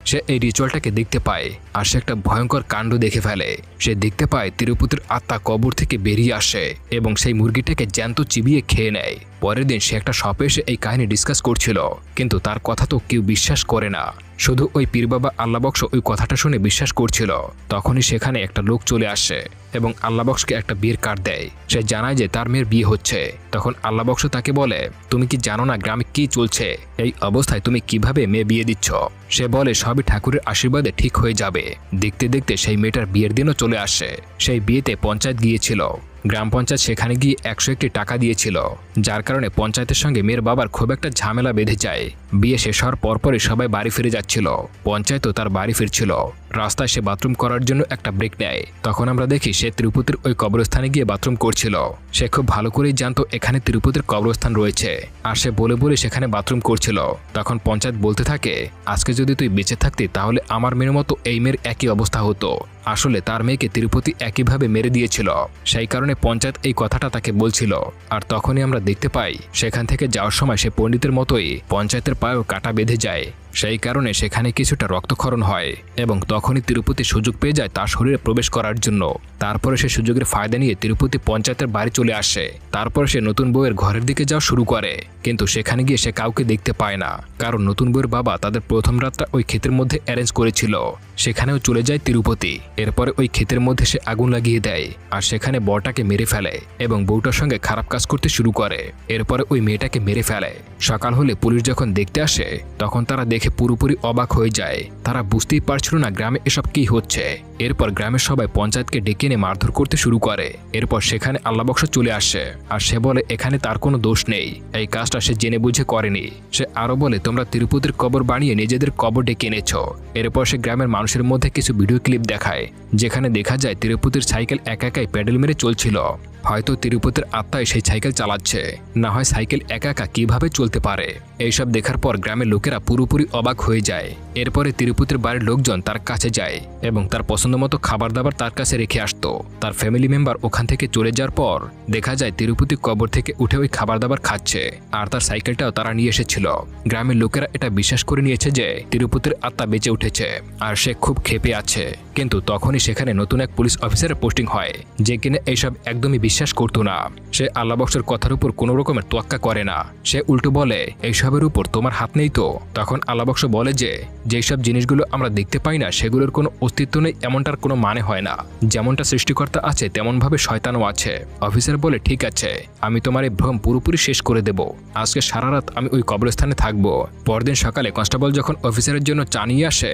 সে এই রিচুয়ালটাকে দেখতে পায় আর সে একটা ভয়ঙ্কর কাণ্ড দেখে ফেলে। সে দেখতে পায় তিরুপতির আত্মা কবর থেকে বেরিয়ে আসে এবং সেই মুরগিটাকে জ্যান্ত চিবিয়ে খেয়ে নেয়। পরের দিন সে একটা শপে এসে এই কাহিনী ডিসকাস করছিল, কিন্তু তার কথা তো কেউ বিশ্বাস করে না। শুধু ওই পীর বাবা আল্লাহ বক্স ওই কথাটা শুনে বিশ্বাস করছিল। তখনই সেখানে একটা লোক চলে আসে এবং আল্লাহ বক্সকে একটা বিয়ের কার্ড দেয়। সে জানায় যে তার মেয়ের বিয়ে হচ্ছে। তখন আল্লাহ বক্স তাকে বলে, তুমি কি জানো না গ্রামে কি চলছে? এই অবস্থায় তুমি কিভাবে মেয়ে বিয়ে দিচ্ছ? সে বলে সবই ঠাকুরের আশীর্বাদে ঠিক হয়ে যাবে। দেখতে দেখতে সেই মেয়েটার বিয়ের দিনও চলে আসে। সেই বিয়েতে পঞ্চায়েত গিয়েছিল। গ্রাম পঞ্চায়েত সেখানে গিয়ে 101টি টাকা দিয়েছিল, যার কারণে পঞ্চায়েতের সঙ্গে মেয়ের বাবার খুব একটা ঝামেলা বেঁধে যায়। বিয়ে শেষ হওয়ার পরপরই সবাই বাড়ি ফিরে যাচ্ছিল। পঞ্চায়েতও তার বাড়ি ফিরছিল। রাস্তায় সে বাথরুম করার জন্য একটা ব্রেক নেয়। তখন আমরা দেখি সে তিরুপতির ওই কবরস্থানে গিয়ে বাথরুম করছিল। সে খুব ভালো করেই জানতো এখানে তিরুপতির কবরস্থান রয়েছে, আর সে বলে বলে সেখানে বাথরুম করছিল। তখন পঞ্চায়েত বলতে থাকে, আজকে যদি তুই বেঁচে থাকতি তাহলে আমার মেয়ের মতো এই মেয়ের একই অবস্থা হতো। আসলে তার মেয়েকে তিরুপতি একইভাবে মেরে দিয়েছিল, সেই কারণে পঞ্চায়েত এই কথাটা তাকে বলছিল। আর তখনই আমরা দেখতে পাই সেখান থেকে যাওয়ার সময় সে পণ্ডিতের মতোই পঞ্চায়েতের পায়েও কাটা বেঁধে যায়। সেই কারণে সেখানে কিছুটা রক্তক্ষরণ হয় এবং তখনই তিরুপতি সুযোগ পেয়ে যায় তার শরীরে প্রবেশ করার জন্য। তারপরে সে সুযোগের ফায়দা নিয়ে তিরুপতি পঞ্চায়েতের বাড়ি চলে আসে। তারপর সে নতুন বউয়ের ঘরের দিকে যাওয়া শুরু করে, কিন্তু সেখানে গিয়ে সে কাউকে দেখতে পায় না, কারণ নতুন বউয়ের বাবা তাদের প্রথম রাতটা ওই ক্ষেতের মধ্যে অ্যারেঞ্জ করেছিল। সেখানেও চলে যায় তিরুপতি। এরপরে ওই ক্ষেতের মধ্যে সে আগুন লাগিয়ে দেয় আর সেখানে বরটাকে মেরে ফেলে এবং বউটার সঙ্গে খারাপ কাজ করতে শুরু করে। এরপরে ওই মেয়েটাকে মেরে ফেলে। সকাল হলে পুলিশ যখন দেখতে আসে তখন তারা দেখে পুরোপুরি অবাক হয়ে যায়। তারা বুঝতেই পারছিল না গ্রামে এসব কি হচ্ছে। এরপর গ্রামের সবাই পঞ্চায়েতকে ডেকে এনে মারধর করতে শুরু করে। এরপর সেখানে আল্লাহ বক্স চলে আসে আর সে বলে এখানে তার কোনো দোষ নেই, এই কাজটা সে জেনে বুঝে করেনি। সে আরো বলে তোমরা তিরুপতির কবর বানিয়ে নিজেদের কবর ডেকে এনেছ। এরপর সে গ্রামের মানুষের মধ্যে কিছু ভিডিও ক্লিপ দেখায়, যেখানে দেখা যায় তিরুপতির সাইকেল একা একাই প্যাডেল মেরে চলছিল। হয়তো তিরুপতির আত্মাই সেই সাইকেল চালাচ্ছে, না হয় সাইকেল একা একা কিভাবে চলতে পারে। এইসব দেখার পর গ্রামের লোকেরা পুরোপুরি অবাক হয়ে যায়। এরপরে তিরুপতির বাড়ির লোকজন তার কাছে যায় এবং তার পছন্দ মতো খাবার দাবার তার কাছে রেখে আসতো। তার ফ্যামিলি মেম্বার ওখান থেকে চলে যাওয়ার পর দেখা যায় তিরুপতি কবর থেকে উঠে ওই খাবার দাবার খাচ্ছে, আর তার সাইকেলটাও তারা নিয়ে এসেছিল। গ্রামের লোকেরা এটা বিশ্বাস করে নিয়েছে যে তিরুপতির আত্মা বেঁচে উঠেছে আর সে খুব ক্ষেপে আছে। কিন্তু তখনই সেখানে নতুন এক পুলিশ অফিসারের পোস্টিং হয়, যে কিনা এইসব একদমই বিশ্বাস করতো না। সে আল্লাহ বক্সের কথার উপর কোনো রকমের তোয়াক্কা করে না। সে উল্টো বলে এইসবের উপর তোমার হাত নেই তো? তখন আল্লাহ বক্স বলে যে যেসব জিনিসগুলো আমরা দেখতে পাই না সেগুলোর কোনো অস্তিত্ব নেই, এমনটার কোনো মানে হয় না। যেমনটা সৃষ্টিকর্তা আছে তেমনভাবে শয়তানও আছে। অফিসার বলে ঠিক আছে, আমি তোমার এই ভ্রম পুরোপুরি শেষ করে দেব। আজকে সারা রাত আমি ওই কবরস্থানে থাকবো। পরদিন সকালে কনস্টেবল যখন অফিসারের জন্য চা নিয়ে আসে